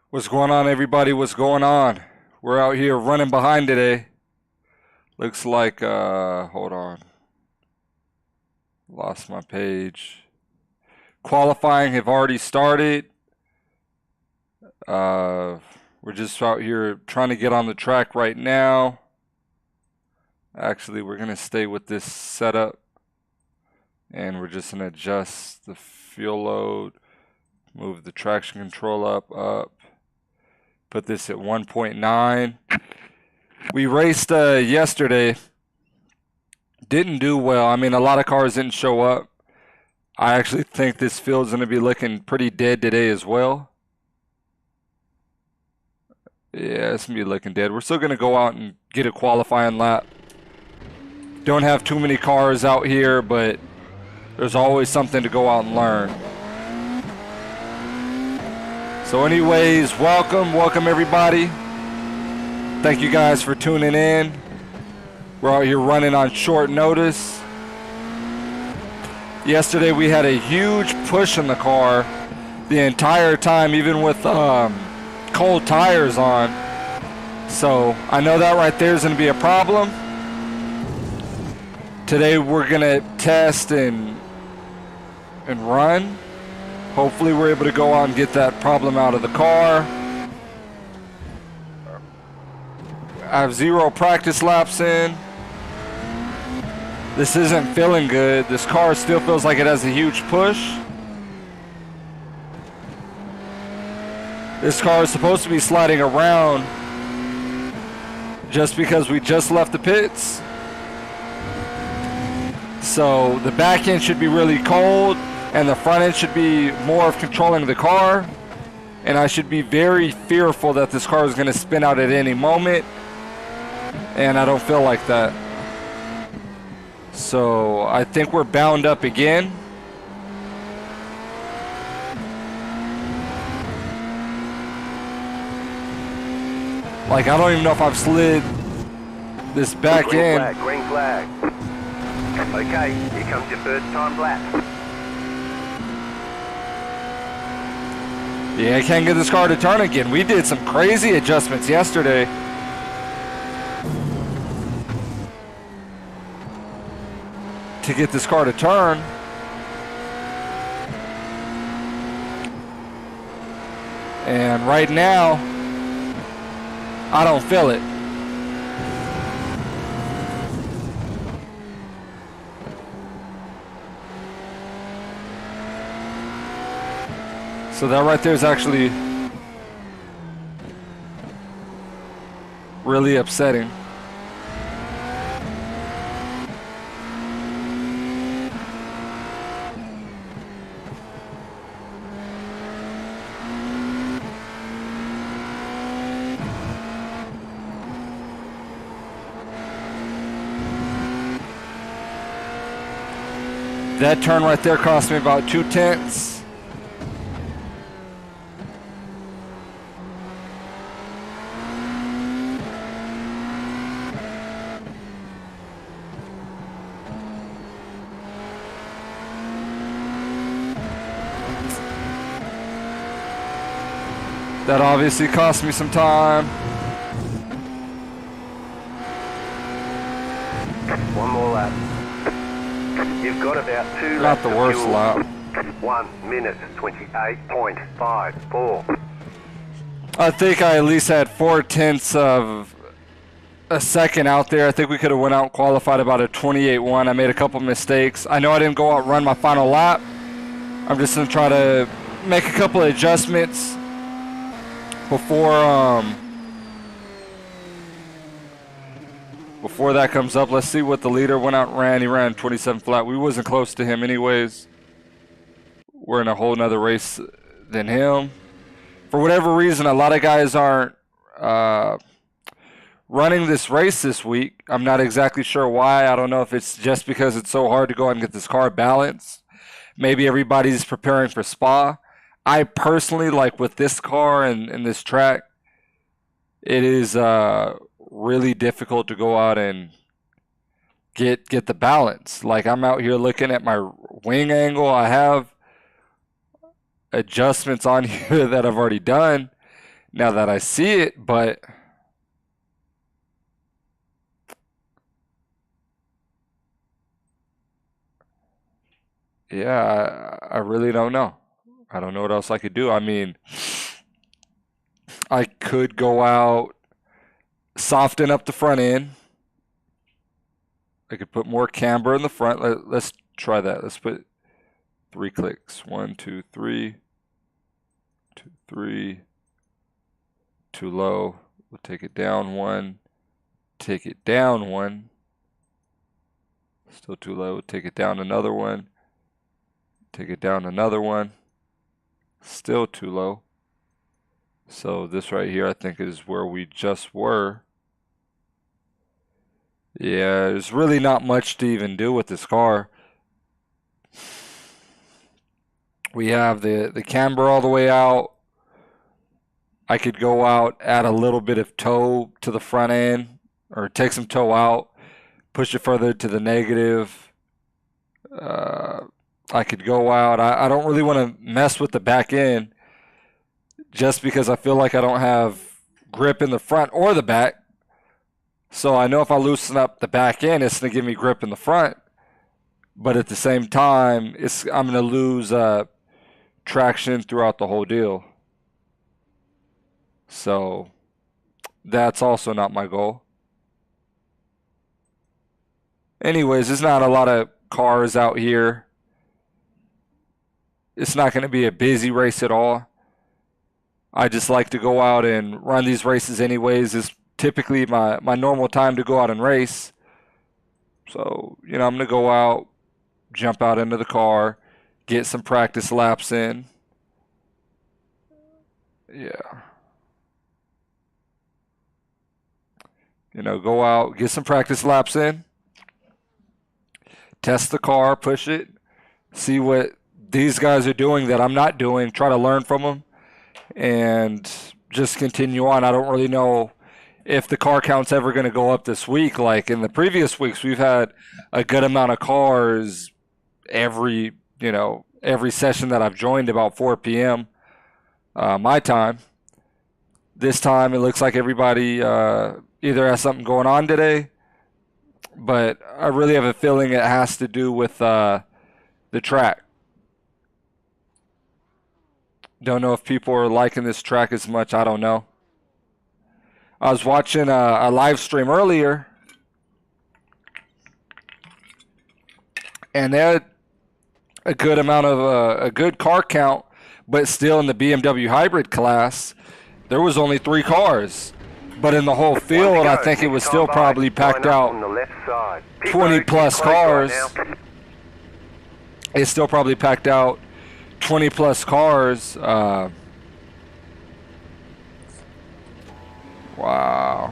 What's going on, everybody? What's going on? We're out here running behind today. Looks like, hold on. Lost my page. Qualifying have already started. We're just out here trying to get on the track right now. Actually, we're going to stay with this setup. And we're just going to adjust the fuel load. Move the traction control up. Put this at 1.9. We raced yesterday. Didn't do well. I mean, a lot of cars didn't show up. I actually think this field's going to be looking pretty dead today as well. Yeah, it's going to be looking dead. We're still going to go out and get a qualifying lap. Don't have too many cars out here, but there's always something to go out and learn. So anyways, welcome everybody. Thank you guys for tuning in. We're out here running on short notice. Yesterday we had a huge push in the car the entire time, even with cold tires on. So I know that right there is going to be a problem. Today we're going to test and run. Hopefully we're able to go out and get that problem out of the car. I have 0 practice laps in. This isn't feeling good. This car still feels like it has a huge push. This car is supposed to be sliding around just because we just left the pits. So the back end should be really cold. And the front end should be more of controlling the car. And I should be very fearful that this car is going to spin out at any moment. And I don't feel like that. So I think we're bound up again. Like, I don't even know if I've slid this back end. Green flag. Okay, here comes your first time lap. Yeah, I can't get this car to turn again. We did some crazy adjustments yesterday. To get this car to turn. And right now, I don't feel it. So that right there is actually really upsetting. That turn right there cost me about 0.2. That obviously cost me some time. One more lap. You've got about 2 Not laps. the worst lap. 1 minute 28.54. I think I at least had 0.4 of a second out there. I think we could have went out and qualified about a 28.1. I made a couple mistakes. I know I didn't go out and run my final lap. I'm just going to try to make a couple of adjustments before that comes up. Let's see what the leader went out and ran. He ran 27 flat. We wasn't close to him anyways. We're in a whole nother race than him. For whatever reason, a lot of guys aren't running this race this week. I'm not exactly sure why. I don't know if it's just because it's so hard to go out and get this car balanced. Maybe everybody's preparing for Spa. I personally, like with this car and this track, it is really difficult to go out and get the balance. Like, I'm out here looking at my wing angle. I have adjustments on here that I've already done, now that I see it, but yeah, I really don't know. I don't know what else I could do. I mean, I could go out, soften up the front end. I could put more camber in the front. Let's try that. Let's put 3 clicks. 1, 2, 3. 2, 3. Too low. We'll take it down 1. Take it down 1. Still too low. We'll take it down another 1. Take it down another 1. Still too low. So this right here, I think, is where we just were. Yeah, there's really not much to even do with this car. We have the camber all the way out. I could go out, add a little bit of toe to the front end, or take some toe out, push it further to the negative. I could go out. I don't really want to mess with the back end just because I feel like I don't have grip in the front or the back. So I know if I loosen up the back end, it's going to give me grip in the front. But at the same time, I'm going to lose traction throughout the whole deal. So that's also not my goal. Anyways, there's not a lot of cars out here. It's not going to be a busy race at all. I just like to go out and run these races anyways. It's typically my normal time to go out and race. So, I'm going to go out, jump out into the car, get some practice laps in. Yeah. Go out, get some practice laps in, test the car, push it, see what these guys are doing that I'm not doing, try to learn from them, and just continue on. I don't really know if the car count's ever going to go up this week. Like in the previous weeks, we've had a good amount of cars every session that I've joined about 4 p.m. My time. This time it looks like everybody either has something going on today, but I really have a feeling it has to do with the track. Don't know if people are liking this track as much. I don't know. I was watching a live stream earlier, and they had a good amount of a good car count, but still in the BMW hybrid class, there was only 3 cars. But in the whole field, I think it was still probably packed out 20 plus cars. It's still probably packed out 20 plus cars. Wow.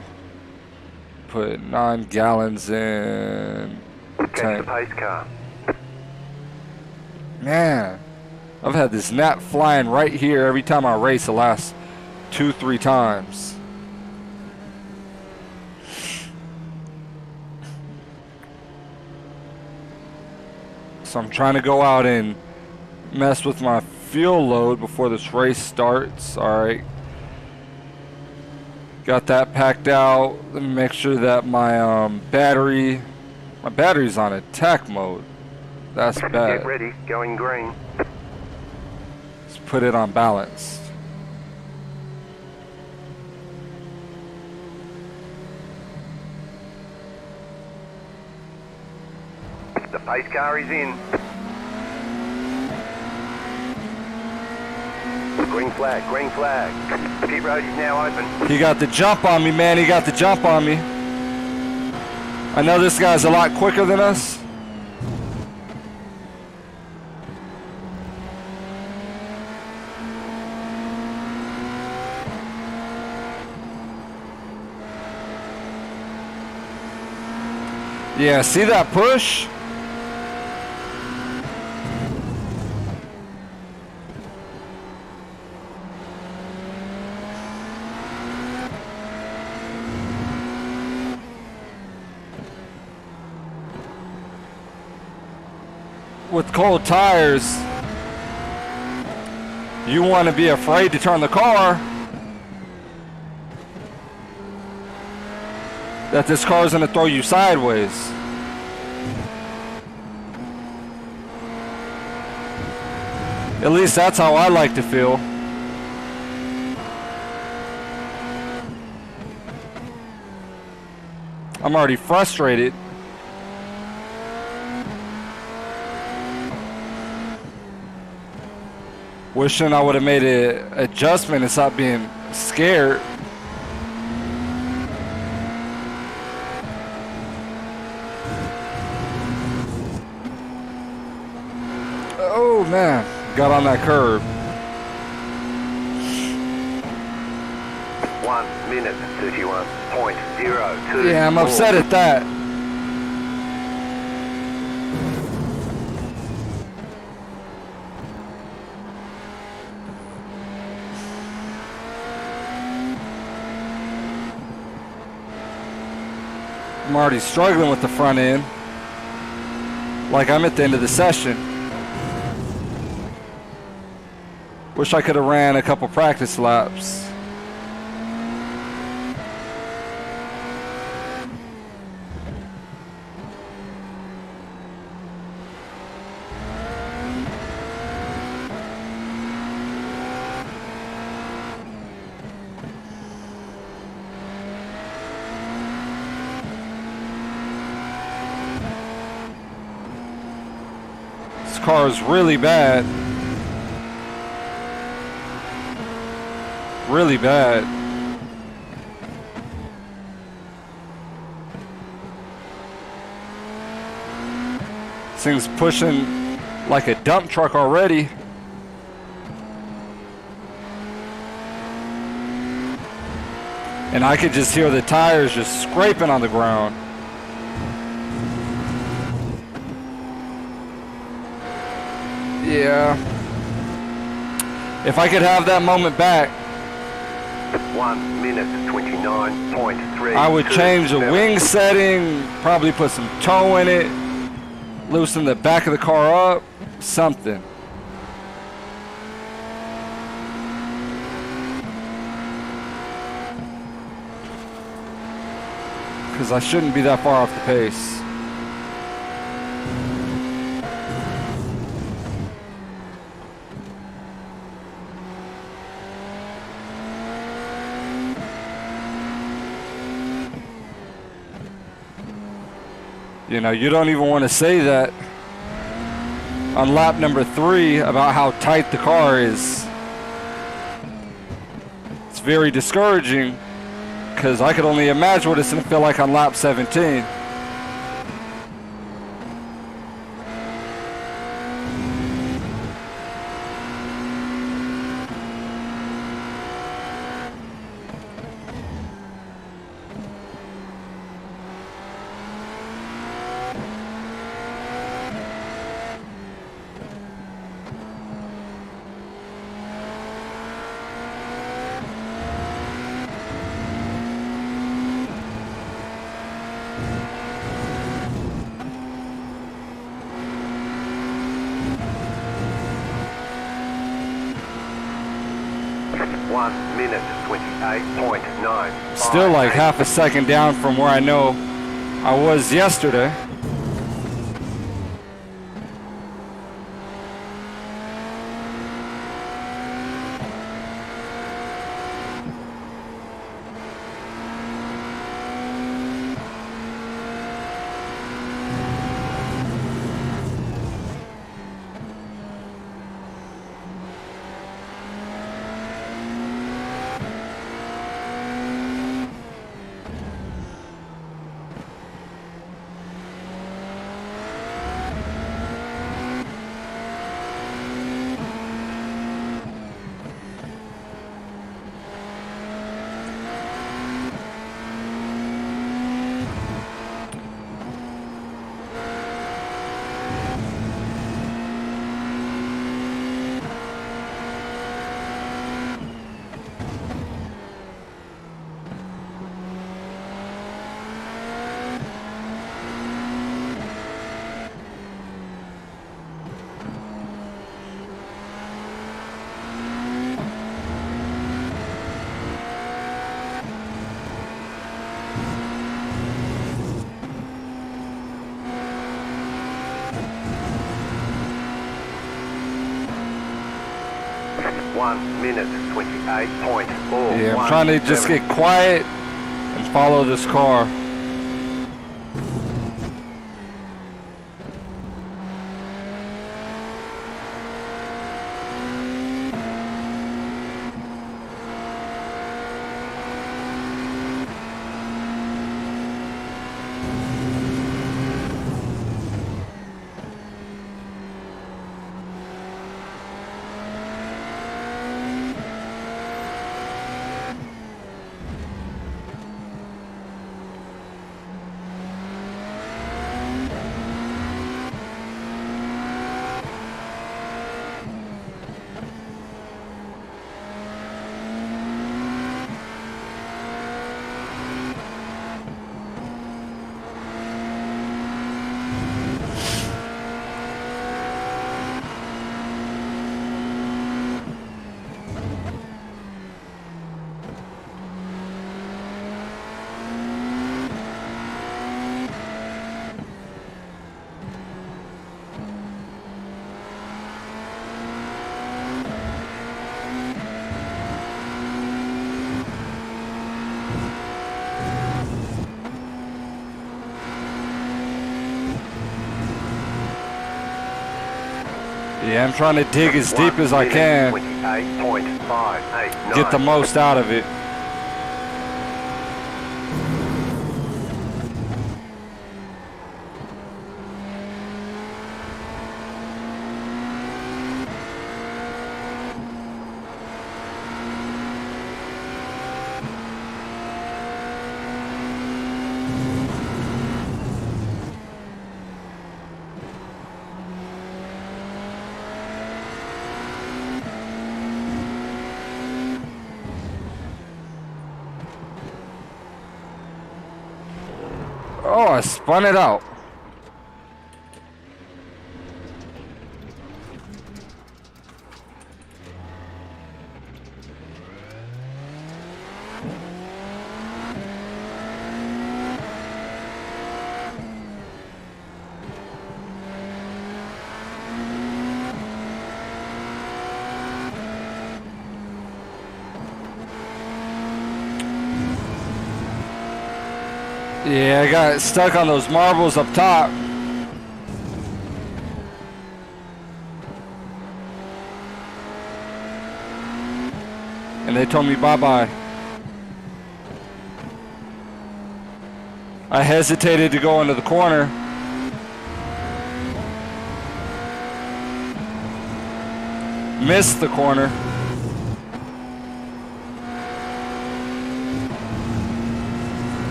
Put 9 gallons in. Catch the pace car. Man, I've had this gnat flying right here every time I race the last 2-3 times. So I'm trying to go out and mess with my fuel load before this race starts. Alright. Got that packed out. Let me make sure that my battery's on attack mode. That's bad. Get ready, going green. Let's put it on balance. The pace car is in. Green flag, green flag. Pit road is now open. He got the jump on me, man. He got the jump on me. I know this guy's a lot quicker than us. Yeah, see that push? With cold tires, you want to be afraid to turn the car that this car is going to throw you sideways. At least that's how I like to feel. I'm already frustrated. Wishing I would have made an adjustment and stopped being scared. Oh man, got on that curb. 1 minute 31.02. Yeah, I'm upset at that. I'm already struggling with the front end. Like I'm at the end of the session. Wish I could have ran a couple practice laps. This car is really bad. Really bad. This thing's pushing like a dump truck already. And I could just hear the tires just scraping on the ground. Yeah. If I could have that moment back, 1 minute 29.3. I would change the wing setting, probably put some toe in it, loosen the back of the car up, something. Because I shouldn't be that far off the pace. You know, you don't even want to say that on lap number 3 about how tight the car is. It's very discouraging because I could only imagine what it's going to feel like on lap 17. Still like half a second down from where I know I was yesterday. 1 minute 28.4. Yeah, I'm trying to just get quiet and follow this car. Yeah, I'm trying to dig as deep as I can. 28.589. Get the most out of it. Oh, I spun it out. Yeah, I got stuck on those marbles up top. And they told me bye-bye. I hesitated to go into the corner. Missed the corner.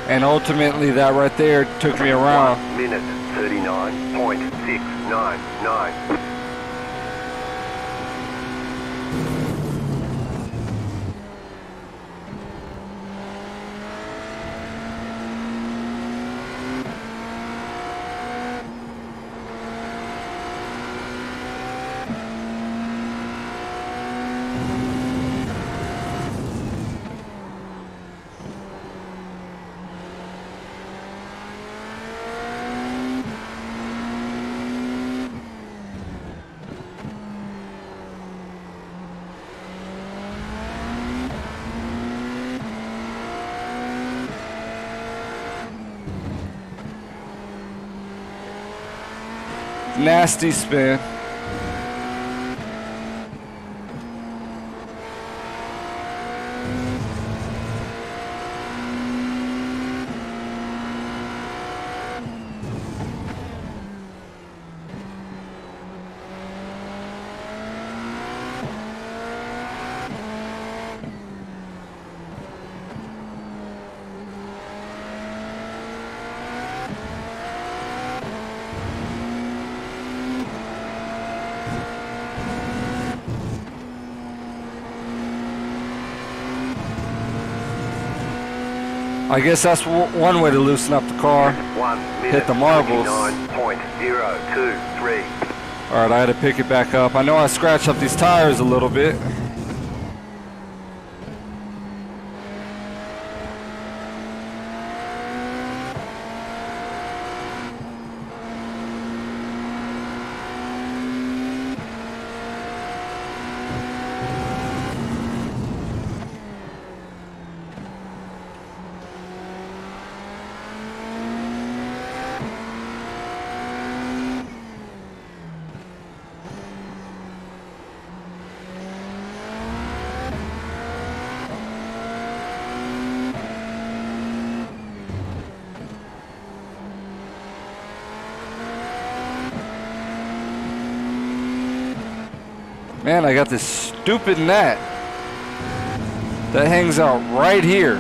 And ultimately, that right there took me around. 1 minute 39.699. Nasty spin. I guess that's one way to loosen up the car. 1 minute Hit the marbles. 29.023. Alright, I had to pick it back up. I know I scratched up these tires a little bit. Man, I got this stupid net that hangs out right here.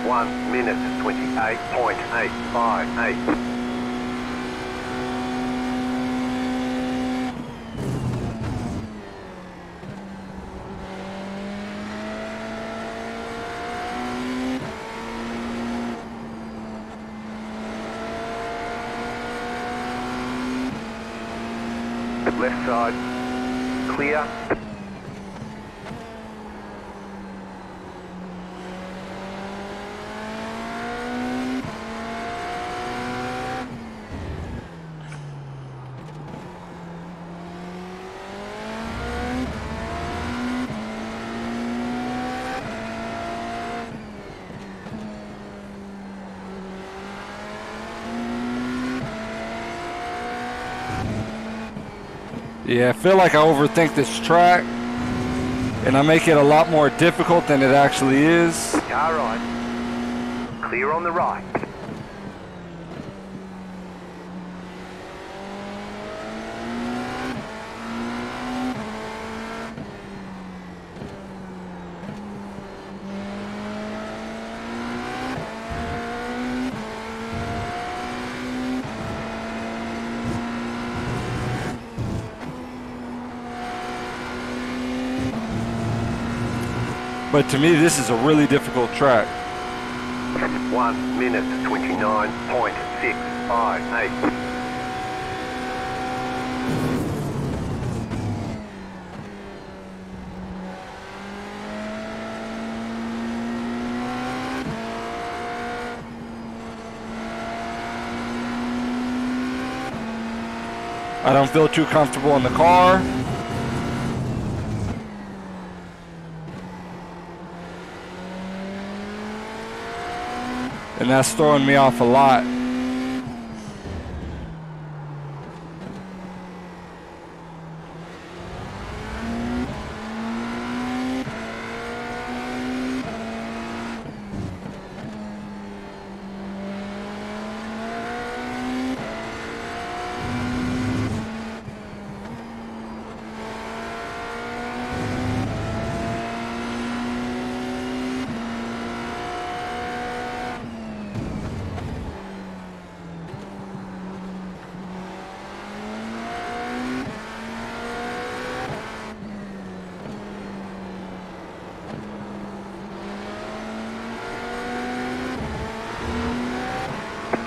One minute 28.858. Left side, clear. Yeah, I feel like I overthink this track and I make it a lot more difficult than it actually is. Car right, clear on the right. But to me, this is a really difficult track. 1 minute 29.658. I don't feel too comfortable in the car. And that's throwing me off a lot.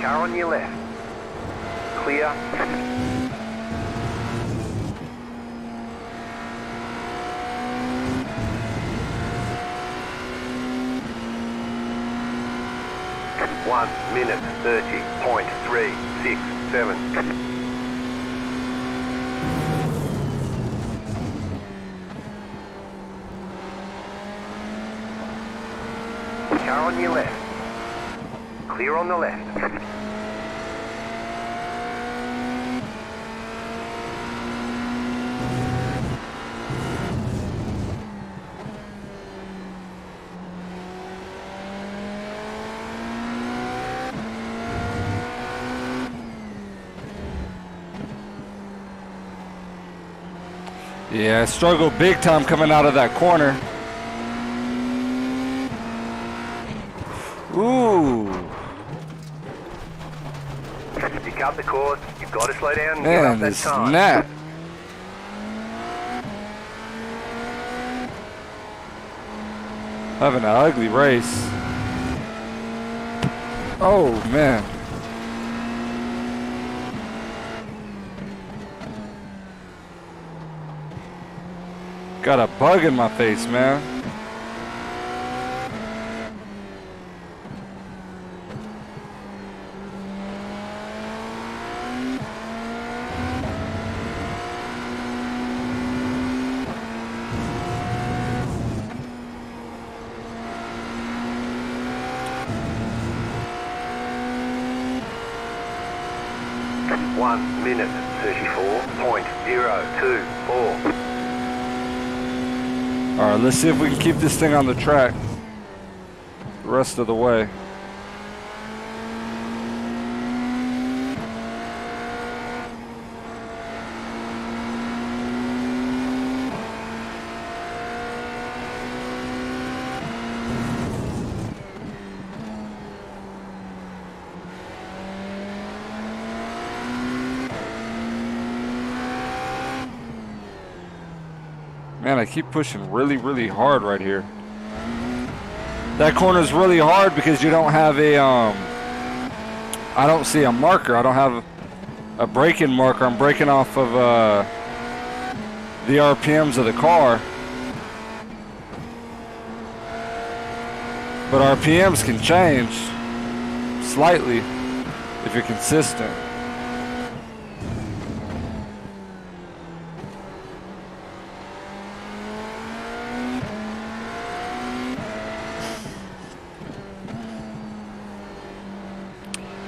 Car on your left, clear. One minute 30.367. Car on your left. Clear on the left. Yeah, I struggle big time coming out of that corner. Ooh. You cut the course, you've got to slow down and get Man, up that this time. net. Having an ugly race. Oh, man. Got a bug in my face, man. 1 minute 34.024. Alright, let's see if we can keep this thing on the track the rest of the way. Man, I keep pushing really, really hard right here. That corner is really hard because you don't have a, I don't see a marker. I don't have a braking marker. I'm braking off of the RPMs of the car. But RPMs can change slightly if you're consistent.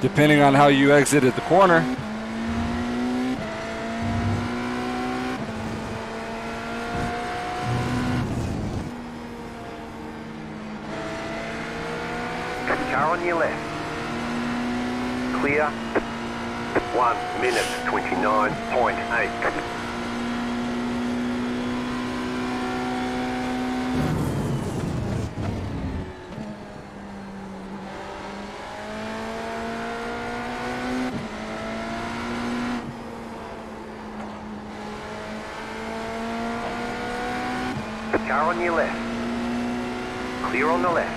Depending on how you exited the corner. Car on your left. Clear. 1 minute 29.8. Car on your left. Clear on the left.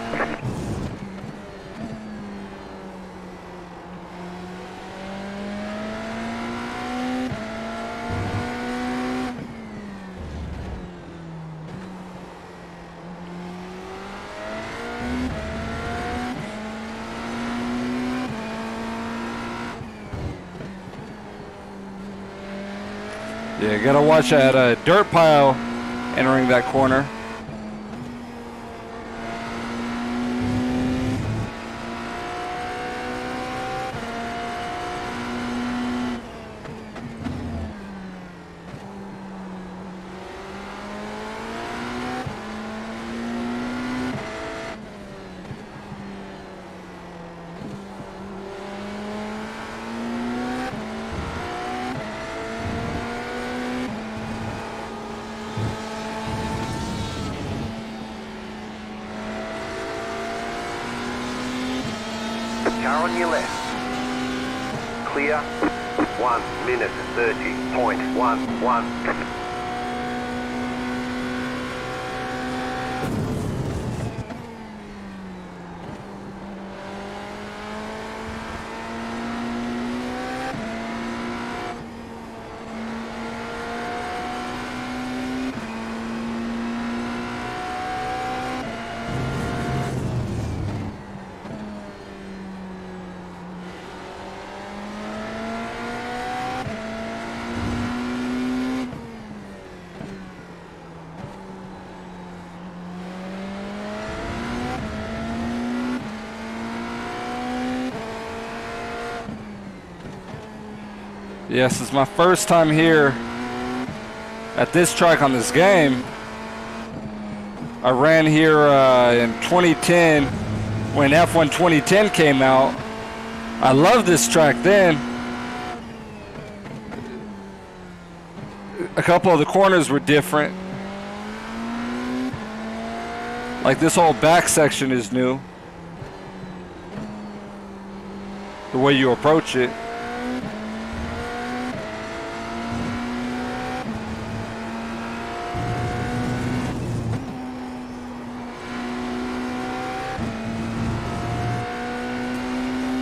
Yeah, you gotta watch that dirt pile entering that corner. Car on your left. Clear. 1 minute 30.11. Yes, it's my first time here at this track on this game. I ran here in 2010 when F1 2010 came out. I loved this track then. A couple of the corners were different. Like this whole back section is new. The way you approach it.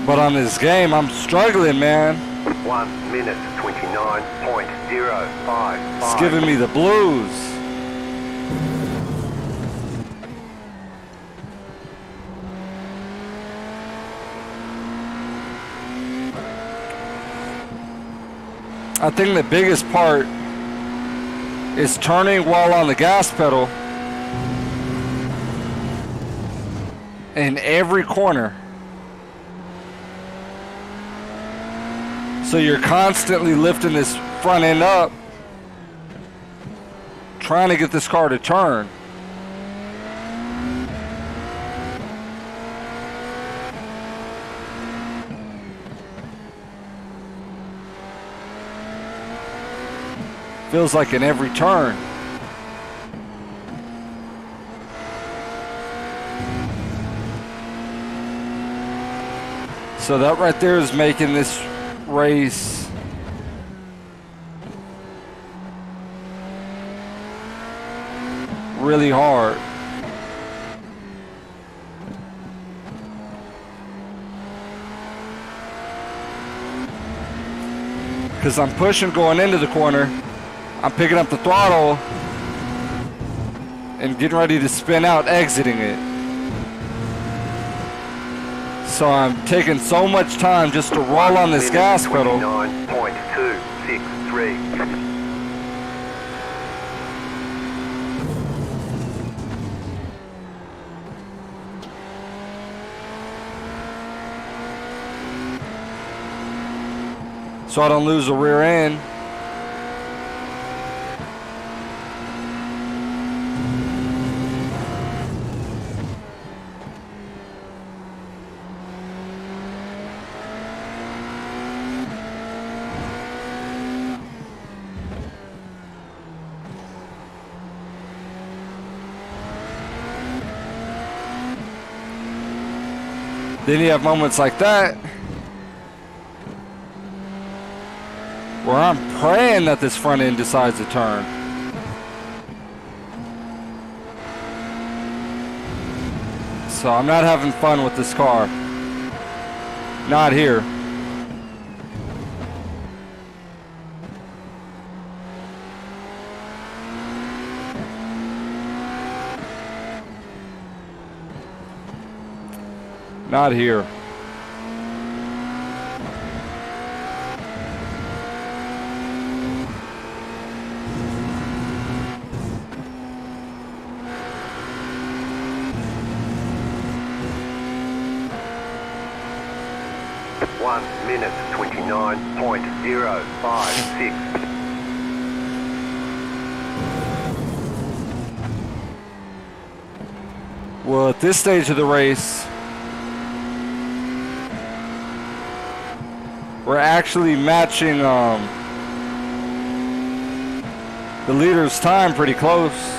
But on this game, I'm struggling, man. 1 minute 29.055. It's giving me the blues. I think the biggest part is turning while on the gas pedal in every corner. So you're constantly lifting this front end up, trying to get this car to turn. Feels like in every turn. So that right there is making this race really hard. Because I'm pushing going into the corner. I'm picking up the throttle and getting ready to spin out, exiting it. So I'm taking so much time just to roll on this gas pedal. 29.263. So I don't lose the rear end. Then you have moments like that where I'm praying that this front end decides to turn. So I'm not having fun with this car. Not here. Not here. One minute 29.056. Well, at this stage of the race, we're actually matching the leader's time pretty close.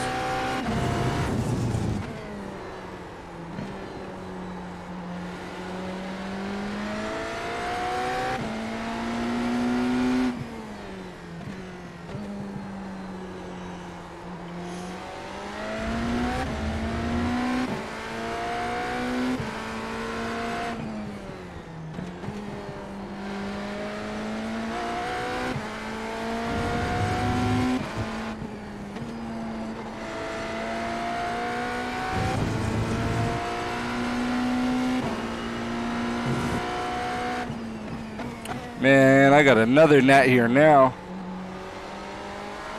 Man, I got another gnat here now.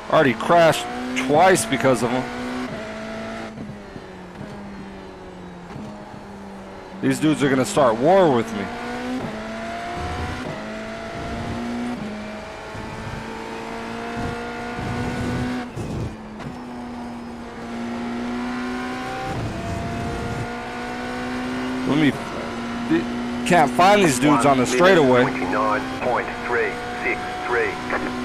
Already crashed twice because of them. These dudes are gonna start war with me. Let me... Can't find these dudes on the straightaway. 29.363.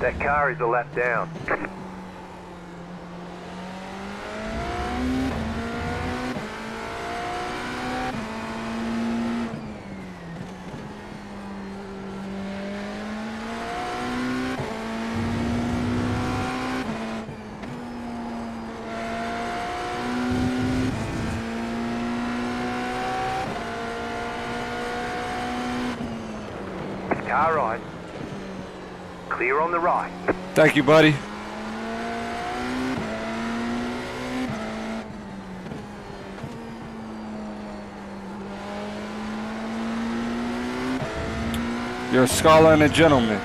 That car is a lap down. Car right. Clear on the right. Thank you, buddy. You're a scholar and a gentleman.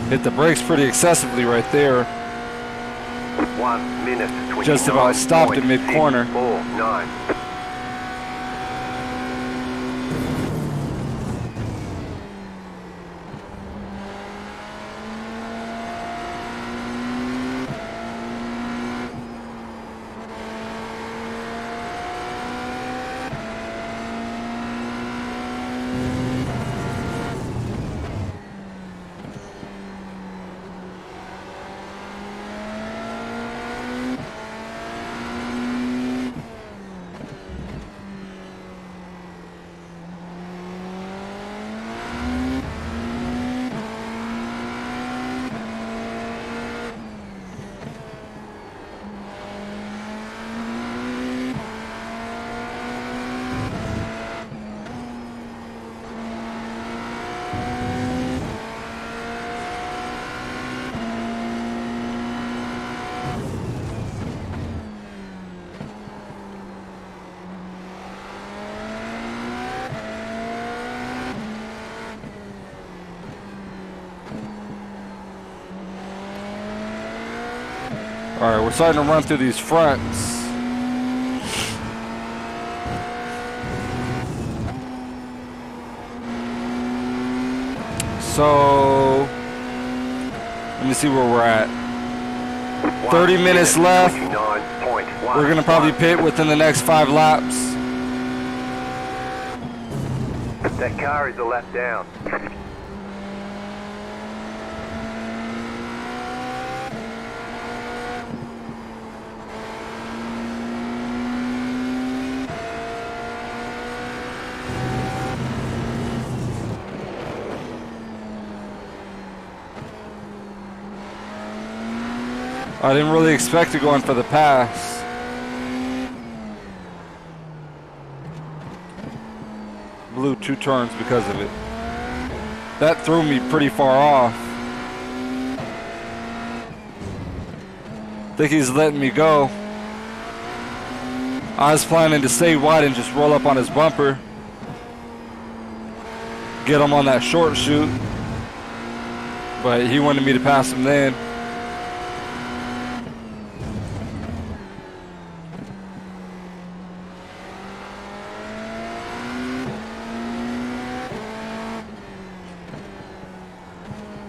Hit the brakes pretty excessively right there. 1 minute 29. Just about stopped at mid-corner. 49. Alright, we're starting to run through these fronts. So, let me see where we're at. 30 minutes left. We're going to probably pit within the next 5 laps. That car is a lap down. I didn't really expect to go in for the pass. Blew 2 turns because of it. That threw me pretty far off. Think he's letting me go. I was planning to stay wide and just roll up on his bumper. Get him on that short shoot. But he wanted me to pass him then.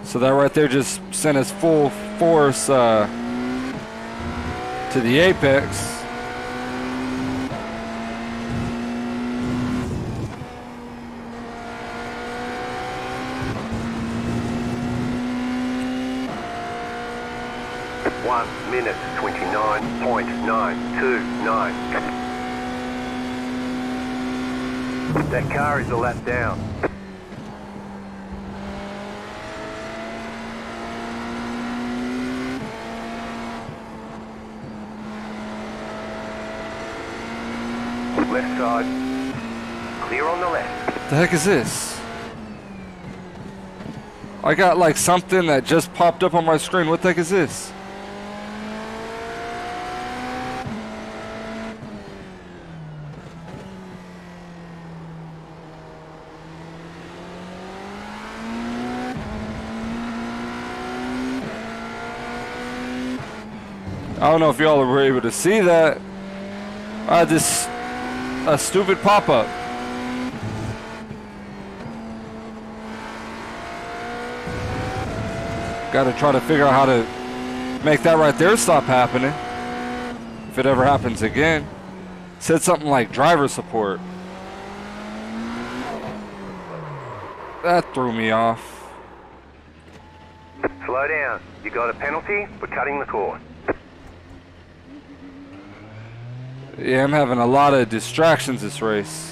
So that right there just sent us full force to the apex. One minute 29.929. That car is a lap down. Left side. Clear on the left. The heck is this? I got like something that just popped up on my screen. What the heck is this? I don't know if y'all were able to see that. This a stupid pop-up. Got to try to figure out how to make that right there stop happening. If it ever happens again. Said something like driver support. That threw me off. Slow down. You got a penalty for cutting the cord. Yeah, I'm having a lot of distractions this race.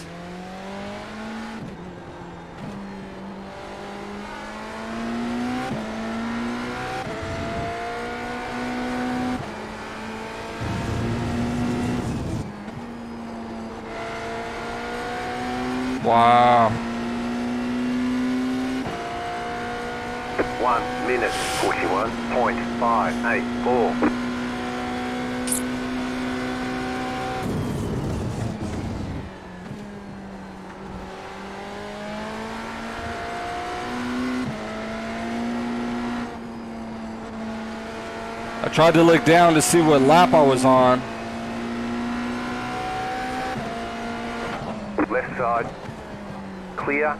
Wow. 1 minute 41.584. I tried to look down to see what lap I was on. Left side. Clear.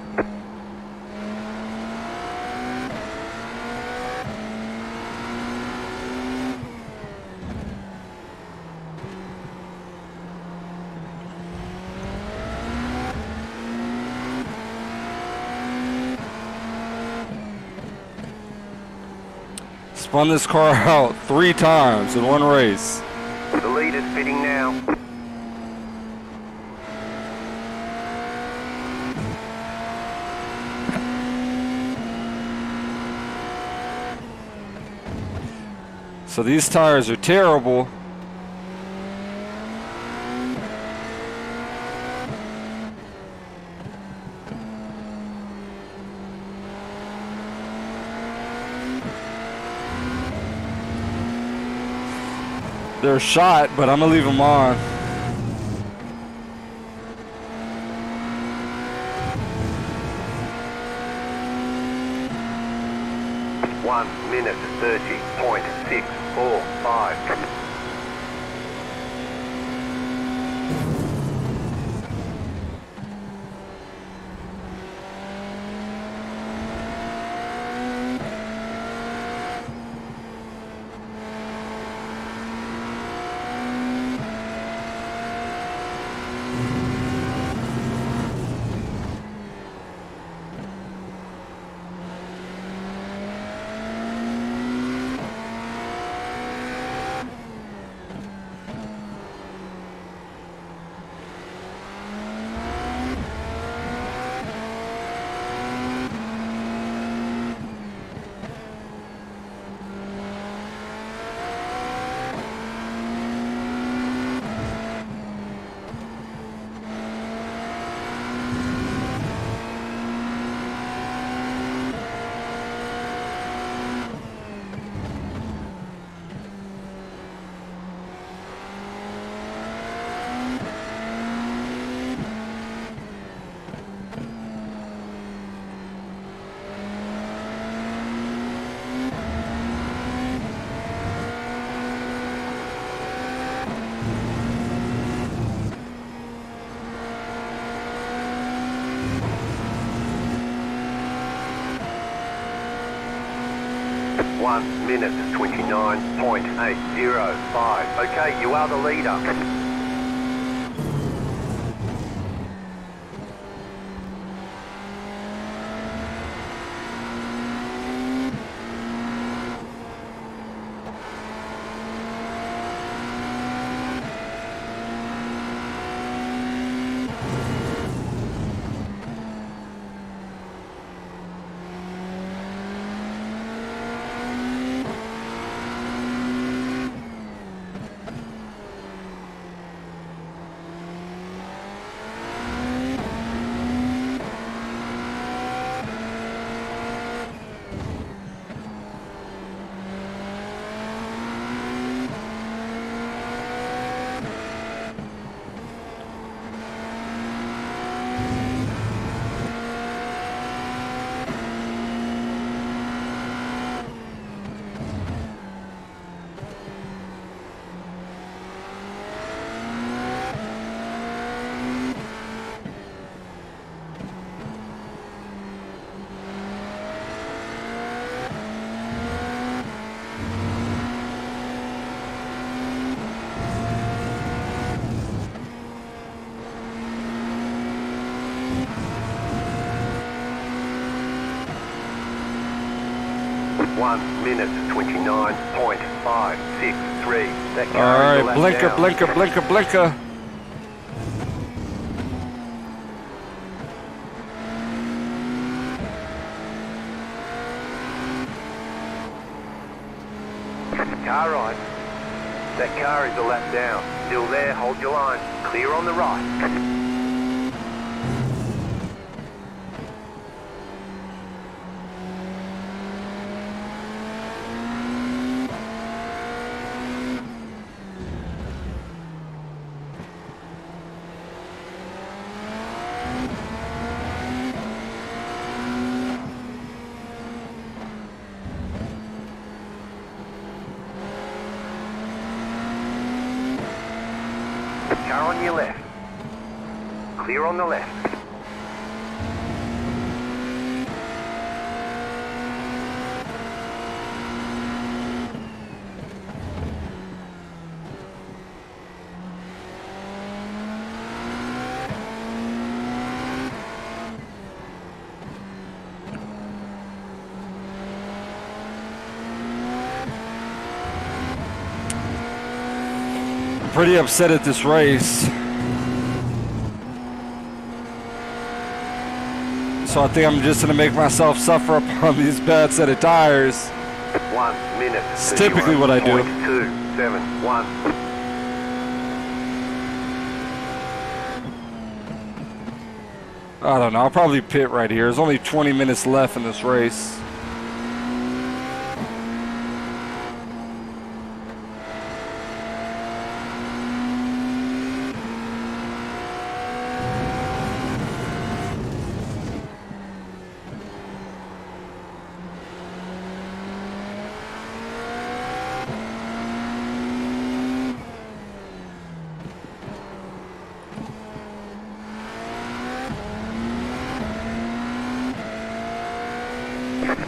Spun this car out 3 times in one race. The leader's pitting now. So these tires are terrible. They're shot, but I'm gonna leave them on. One minute 30.645. One minute 29.805. Okay, you are the leader. One minute 29.563. That car All is a right, lap blinker, down. blinker, blinker, blinker. Car right. That car is a lap down. Still there, hold your line. Clear on the right. Car on your left. Clear on the left. Pretty upset at this race. So I think I'm just gonna make myself suffer upon these bad set of tires. 1 minute. It's typically what I do. 271. I don't know, I'll probably pit right here. There's only 20 minutes left in this race.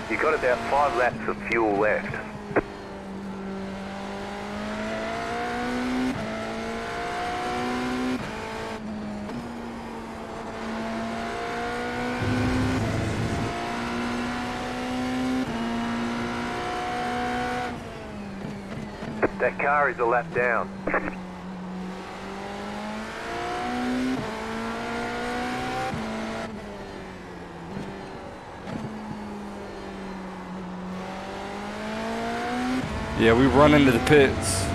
You got about 5 laps of fuel left. That car is a lap down. Yeah, we run into the pits.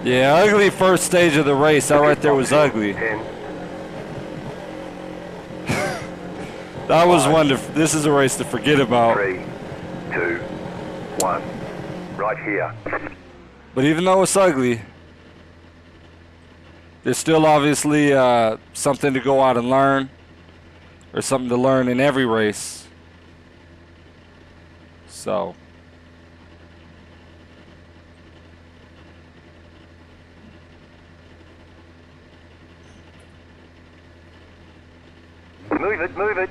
Yeah, ugly first stage of the race. That right there was ugly. 10. That was one to, this is a race to forget about. 3, 2, 1. Right here. But even though it's ugly, there's still obviously something to go out and learn, or something to learn in every race. So. Move it, move it.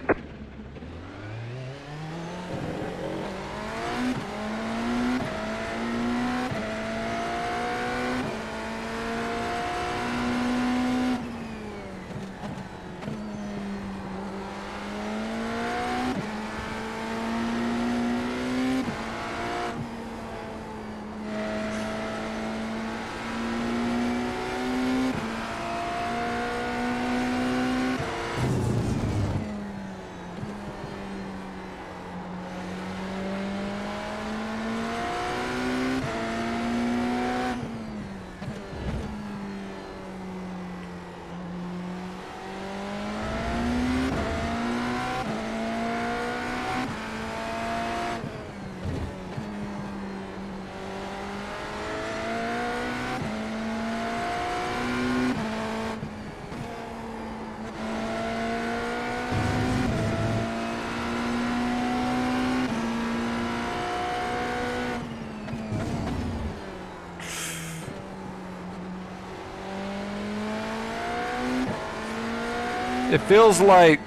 It feels like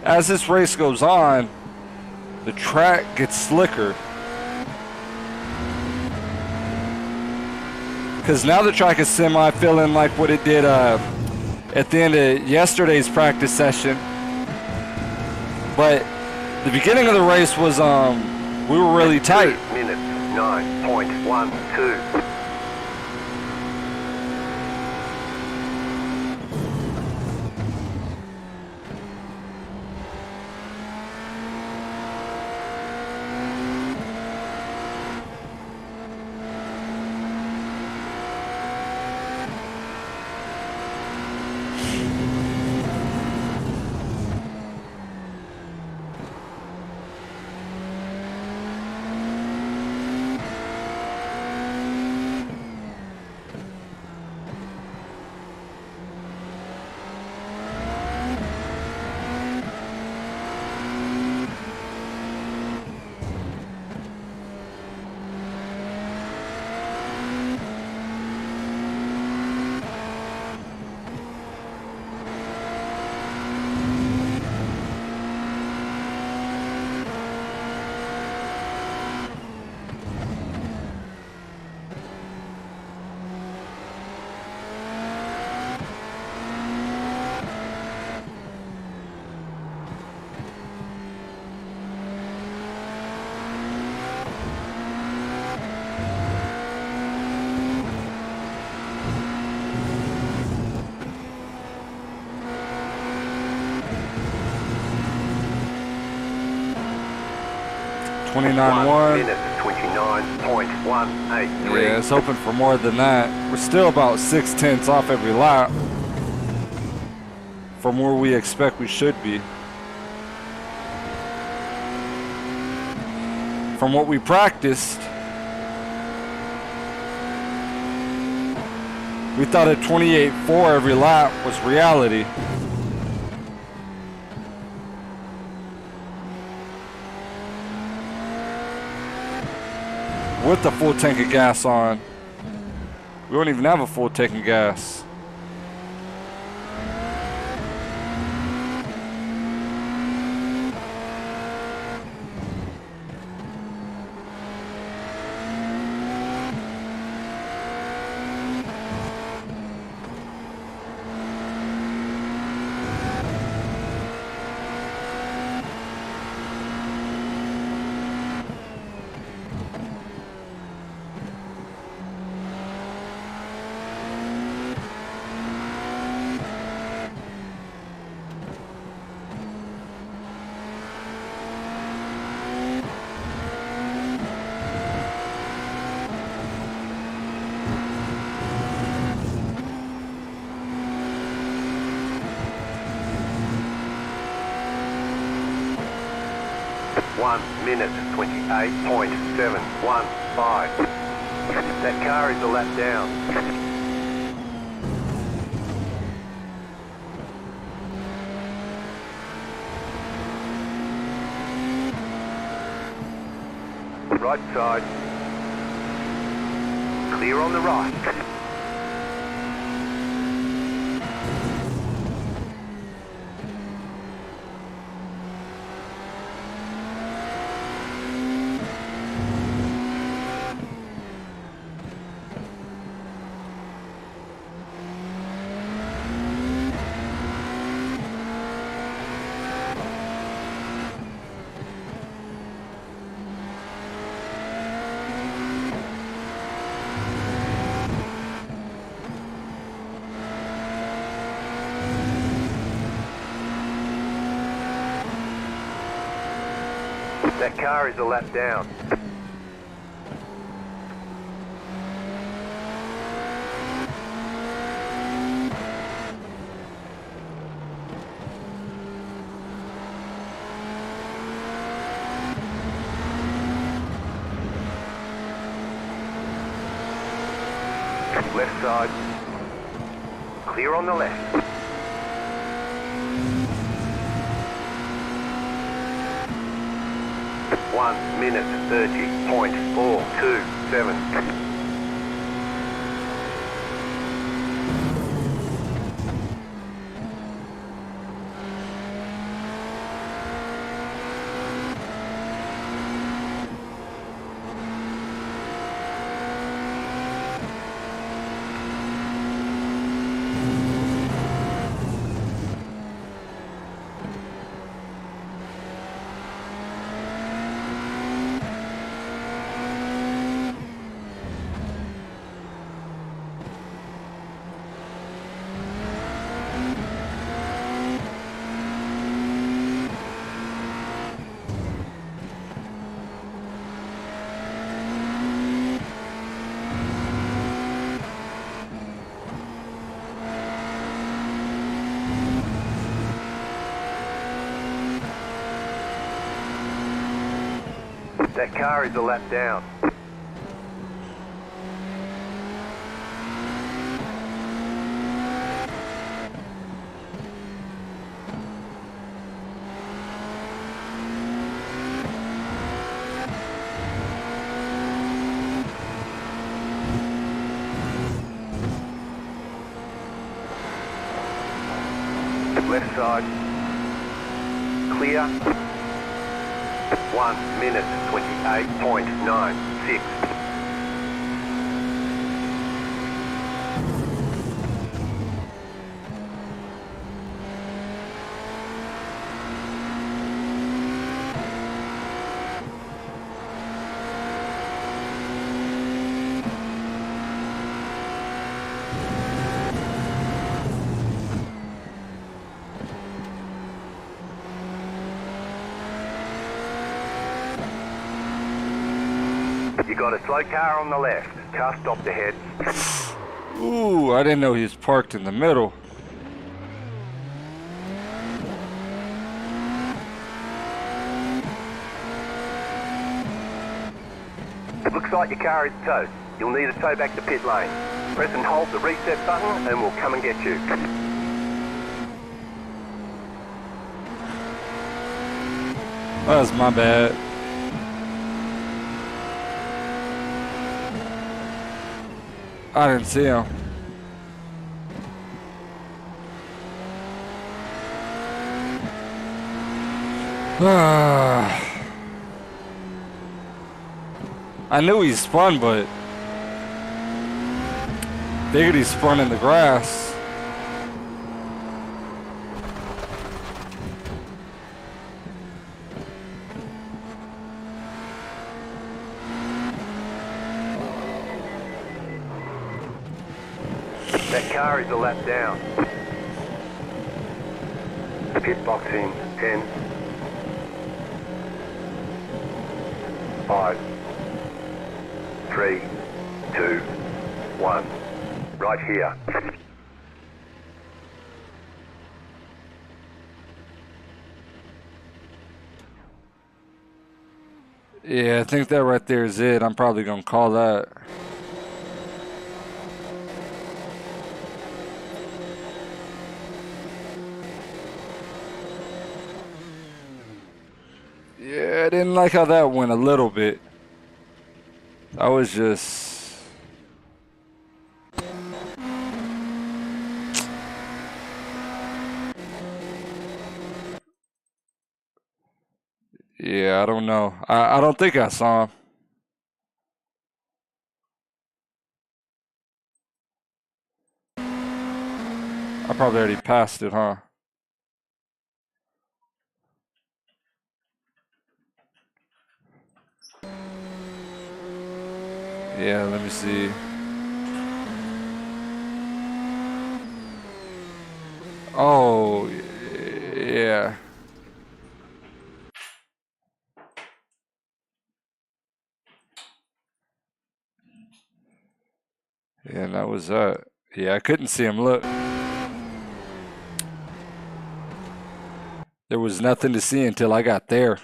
as this race goes on, the track gets slicker. Because now the track is semi feeling like what it did at the end of yesterday's practice session. But the beginning of the race was, we were really tight. 2 minutes, 9.12. 29.1. 1 minute 29.183. Yeah, it's hoping for more than that. We're still about 6/10 off every lap from where we expect we should be. From what we practiced, we thought a 28.4 every lap was reality. With the full tank of gas on. We don't even have a full tank of gas. One minute 28.715. That car is a lap down. Right side. Clear on the right. That car is a lap down. Left side. Clear on the left. 1 minute 30.427. That car is a lap down. Left side. Clear. 1 minute 28.96. You got a slow car on the left. Car stopped ahead. Ooh, I didn't know he was parked in the middle. It looks like your car is towed. You'll need a tow back to pit lane. Press and hold the reset button and we'll come and get you. That was my bad. I didn't see him. I knew he spun, but figured he spun in the grass. That car is a lap down. Pit box in 10, 5, 3, 2, 1. Right here. Yeah, I think that right there is it. I'm probably gonna call that. Yeah, I didn't like how that went a little bit. I was just... Yeah, I don't know. I don't think I saw him. I probably already passed it, huh? Yeah, let me see. Oh, yeah. Yeah, that was that. Yeah, I couldn't see him. Look. There was nothing to see until I got there.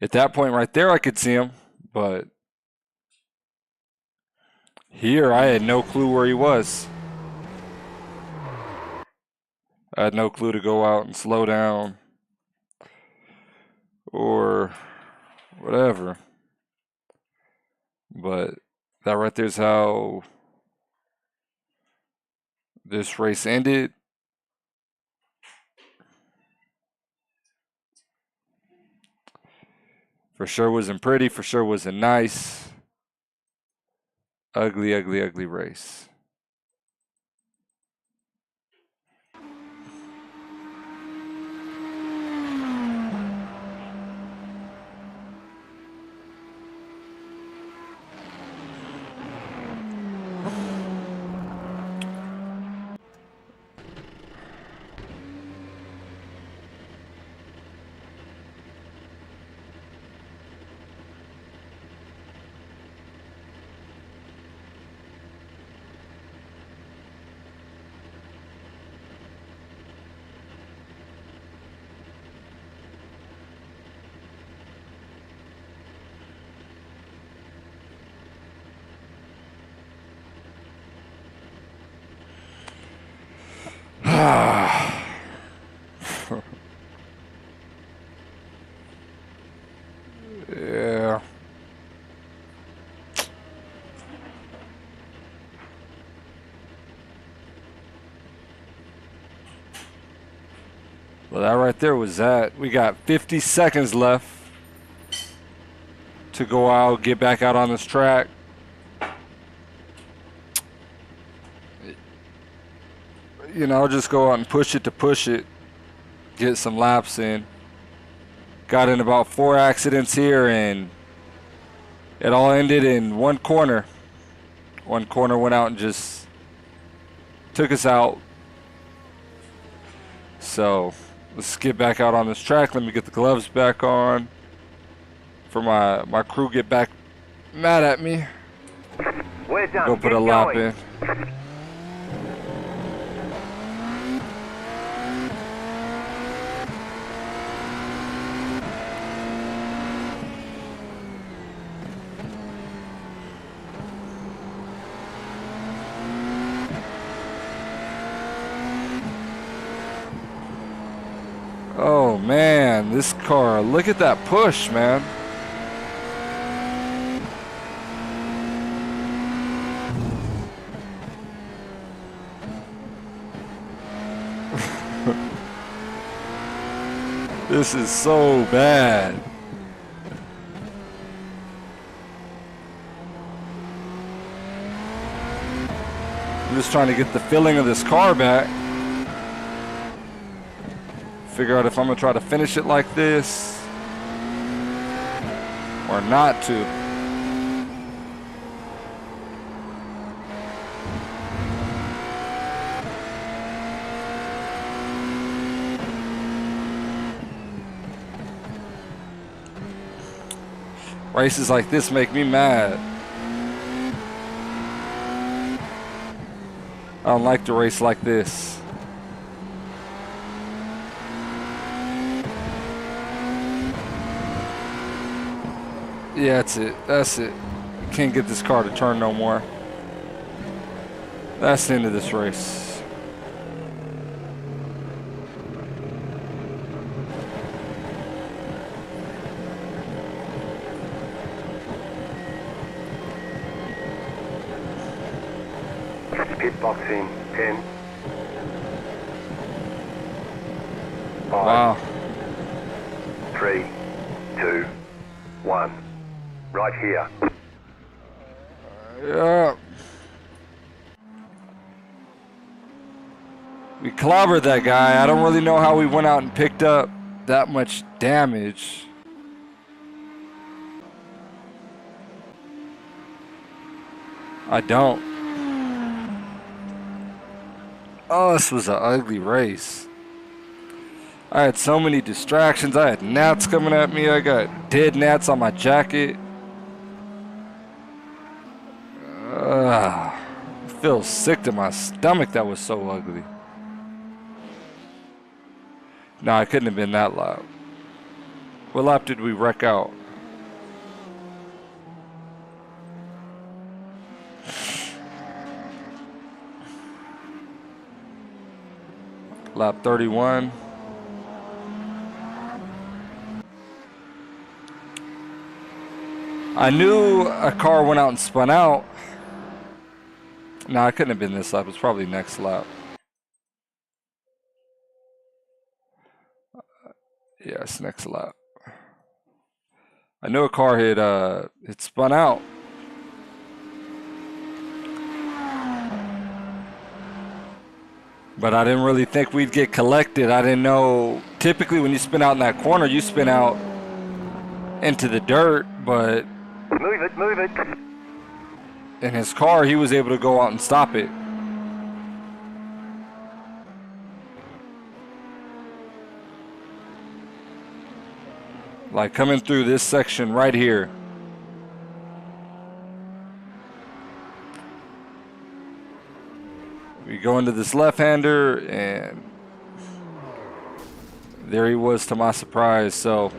At that point right there, I could see him, but here I had no clue where he was. I had no clue to go out and slow down or whatever. But that right there's how this race ended. For sure wasn't pretty, for sure wasn't nice. Ugly, ugly, ugly race. Yeah. Well, that right there was that. We got 50 seconds left to go out, get back out on this track. You know, just go out and push it, get some laps in. Got in about 4 accidents here, and it all ended in one corner. One corner went out and just took us out. So let's get back out on this track. Let me get the gloves back on for my crew, get back mad at me. We're done. Go put Get a lap going. in. Oh man, this car, look at that push, man. This is so bad. I'm just trying to get the feeling of this car back. Figure out if I'm gonna try to finish it like this or not to. Races like this make me mad. I don't like to race like this. Yeah, that's it. That's it. Can't get this car to turn no more. That's the end of this race. Pit box in 10. 5, Wow. 3, 2, 1. Right here. Yeah. We clobbered that guy. I don't really know how we went out and picked up that much damage. I don't. Oh, this was an ugly race. I had so many distractions. I had gnats coming at me. I got dead gnats on my jacket. I feel sick to my stomach. That was so ugly. No, I couldn't have been that loud. What lap did we wreck out? Lap 31. I knew a car went out and spun out. No, I couldn't have been this lap. It's probably next lap. Yes, next lap. I knew a car had spun out. But I didn't really think we'd get collected. I didn't know. Typically, when you spin out in that corner, you spin out into the dirt. But Move it, move it. in his car, he was able to go out and stop it. Like coming through this section right here. We go into this left-hander, and there he was, to my surprise. So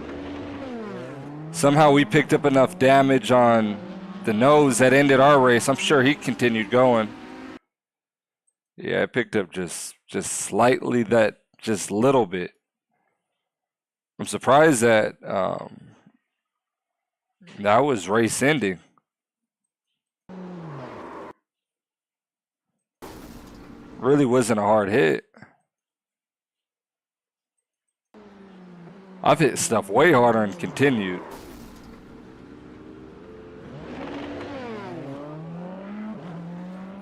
somehow we picked up enough damage on the nose that ended our race. I'm sure he continued going. Yeah, I picked up just slightly, that just little bit. I'm surprised that that was race ending. Really wasn't a hard hit. I've hit stuff way harder and continued.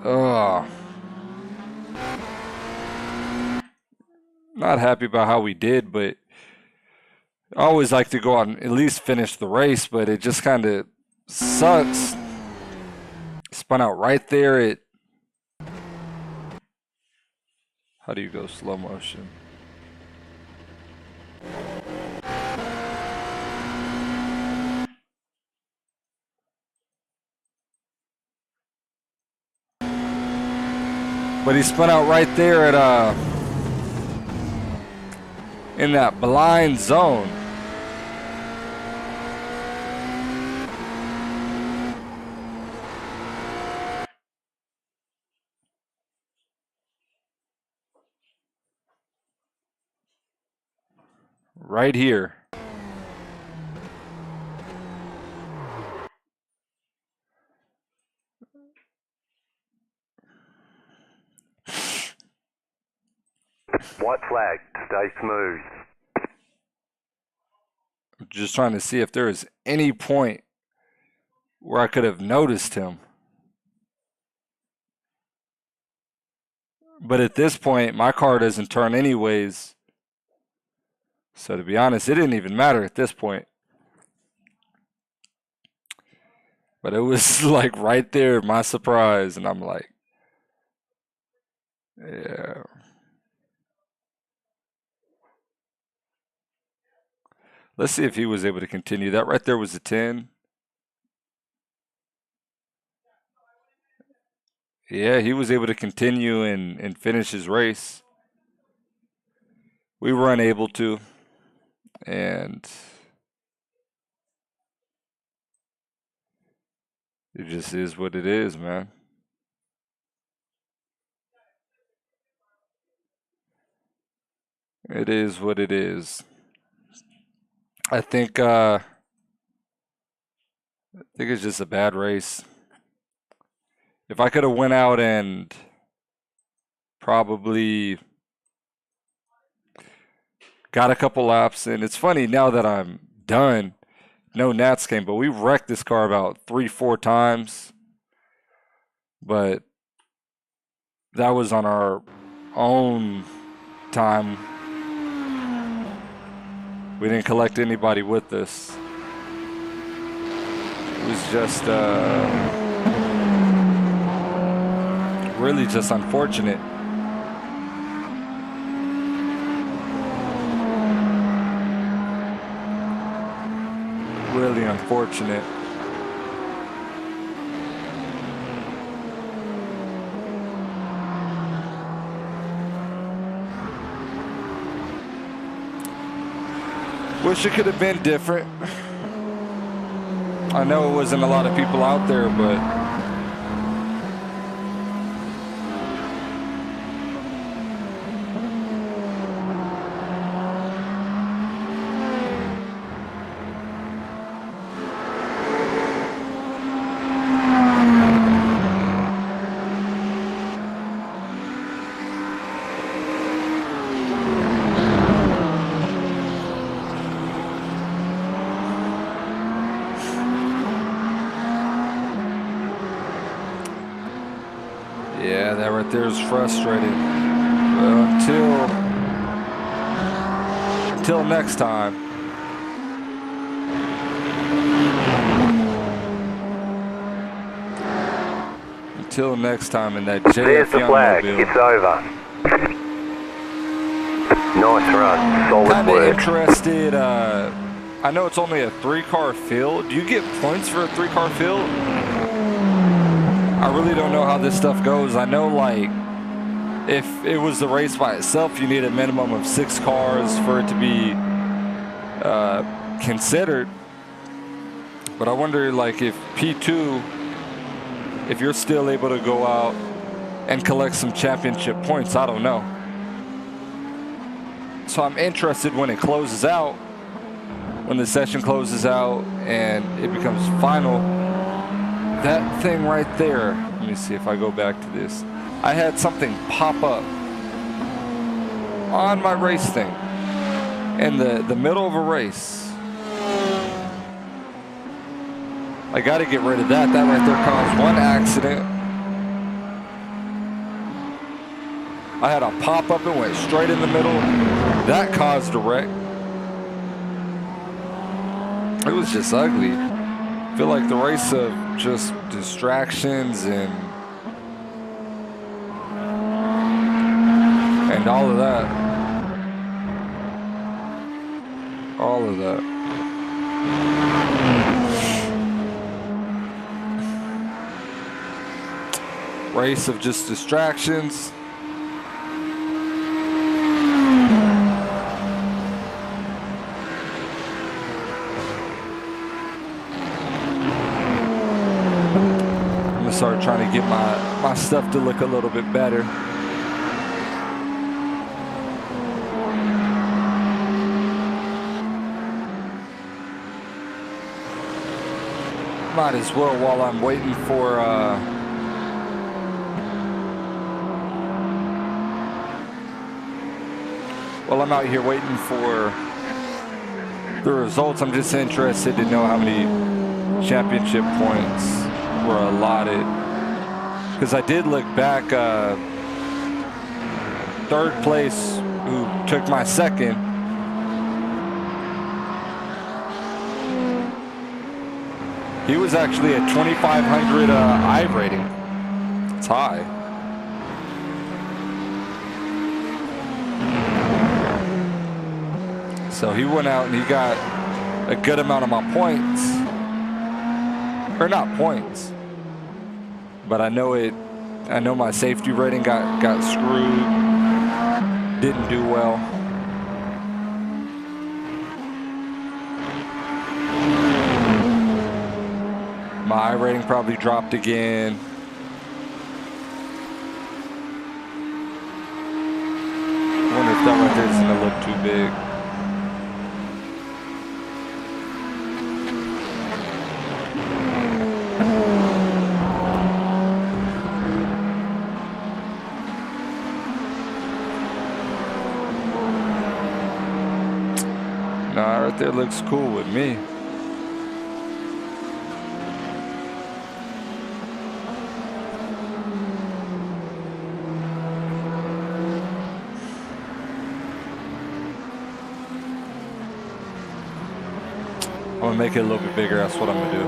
Ugh. Not happy about how we did, but I always like to go out and at least finish the race, but it just kind of sucks. Spun out right there at... How do you go slow motion? But he spun out right there at in that blind zone. Right here. White flag, stay smooth. I'm just trying to see if there is any point where I could have noticed him. But at this point, my car doesn't turn anyways. So to be honest, it didn't even matter at this point. But it was like right there, my surprise. And I'm like, yeah. Let's see if he was able to continue. That right there was a 10. Yeah, he was able to continue and finish his race. We were unable to. And it just is what it is, man. It is what it is. I think it's just a bad race. If I could have went out and probably got a couple laps, and it's funny now that I'm done, no Nats came, but we wrecked this car about 3-4 times. But that was on our own time. We didn't collect anybody with us. It was just really just unfortunate. Really unfortunate. Wish it could have been different. I know it wasn't a lot of people out there, but yeah, that right there is frustrating. Well, until next time. Until next time in that JF There's the flag. Youngmobile. It's over. Nice run. Solid Kinda work. interested. I know it's only a 3-car field. Do you get points for a 3-car field? I really don't know how this stuff goes. I know, like, if it was the race by itself, you need a minimum of 6 cars for it to be considered. But I wonder, like, if P2, if you're still able to go out and collect some championship points. I don't know. So I'm interested when it closes out, when the session closes out and it becomes final. That thing right there, let me see if I go back to this. I had something pop up on my race thing in the middle of a race. I got to get rid of that. That right there caused one accident. I had a pop up and went straight in the middle. That caused a wreck. It was just ugly. I feel like the race of just distractions and all of that. All of that. Race of just distractions. to get my stuff to look a little bit better. Might as well while I'm waiting for while I'm out here waiting for the results. I'm just interested to know how many championship points were allotted, because I did look back. Third place, who took my second, he was actually at 2,500 I rating. It's high. So he went out and he got a good amount of my points. Or not points, but I know my safety rating got screwed. Didn't do well. My I rating probably dropped again. I wonder if that right there is gonna look too big. Nah, right there looks cool with me. I'm gonna make it a little bit bigger. That's what I'm gonna do.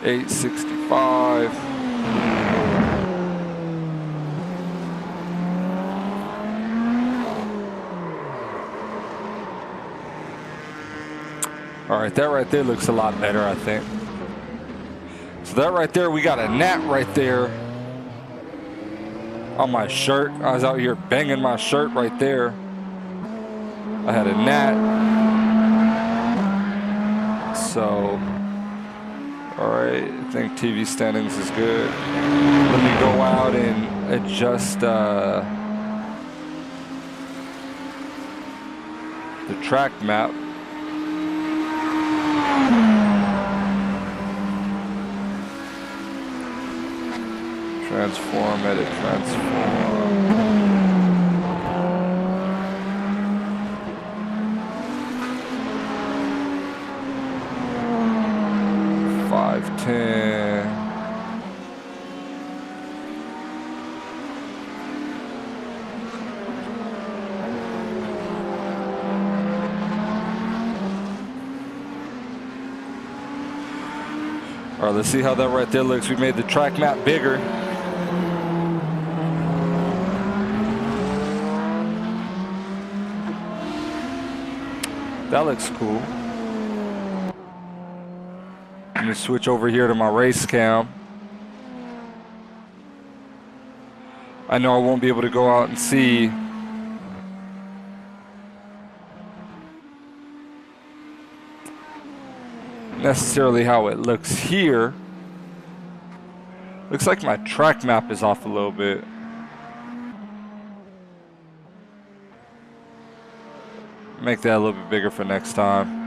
$865. All right, that right there looks a lot better, I think. So that right there, we got a gnat right there on my shirt. I was out here banging my shirt right there. I had a gnat. So, all right, I think TV standings is good. Let me go out and adjust the track map. Transform, edit, transform. 510. All right, let's see how that right there looks. We made the track map bigger. That looks cool. Let me switch over here to my race cam. I know I won't be able to go out and see necessarily how it looks here. Looks like my track map is off a little bit. Make that a little bit bigger for next time.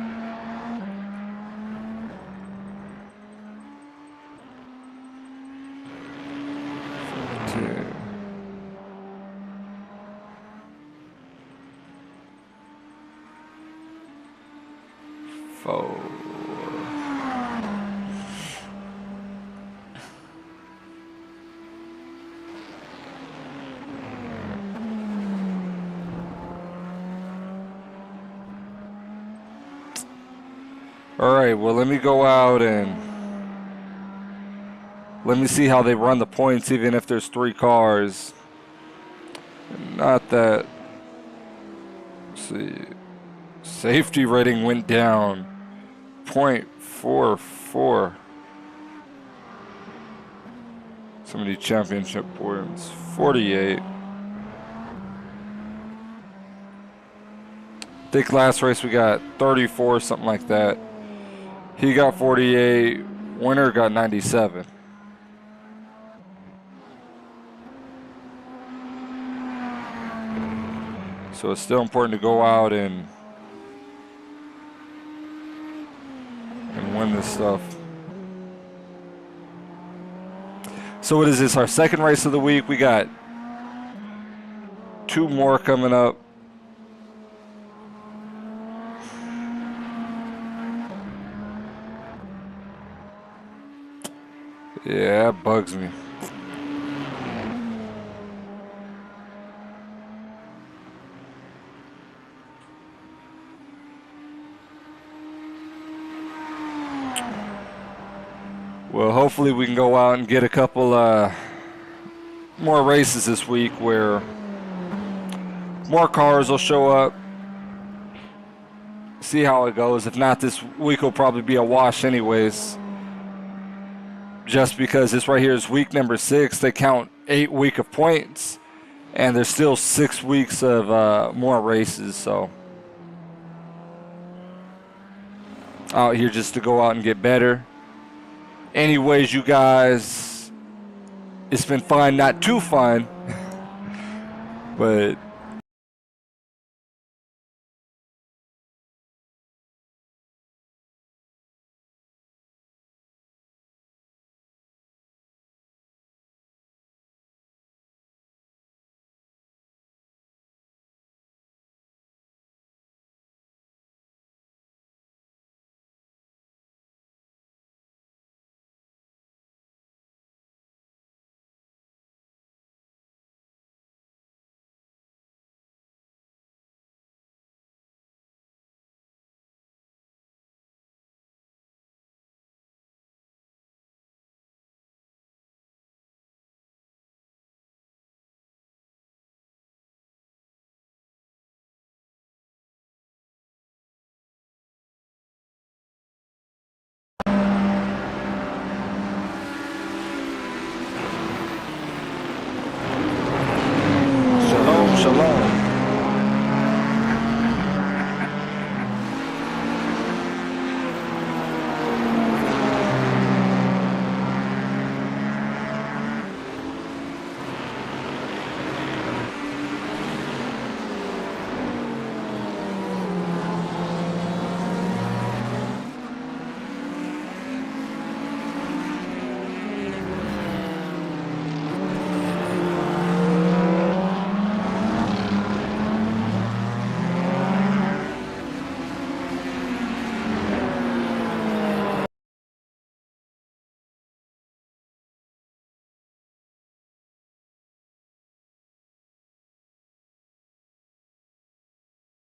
All right, well, let me go out and let me see how they run the points, even if there's 3 cars. Not that, let's see, Safety rating went down 0.44. So many championship points. 48. I think last race we got 34, something like that. He got 48. Winner got 97. So it's still important to go out and win this stuff. So what is this? Our second race of the week. We got 2 more coming up. Yeah, that bugs me. Well, hopefully we can go out and get a couple more races this week where more cars will show up. See how it goes. If not, this week will probably be a wash anyways. Just because this right here is week number 6. They count 8 weeks of points. And there's still 6 weeks of more races. So out here just to go out and get better. Anyways, you guys, it's been fun, not too fun, but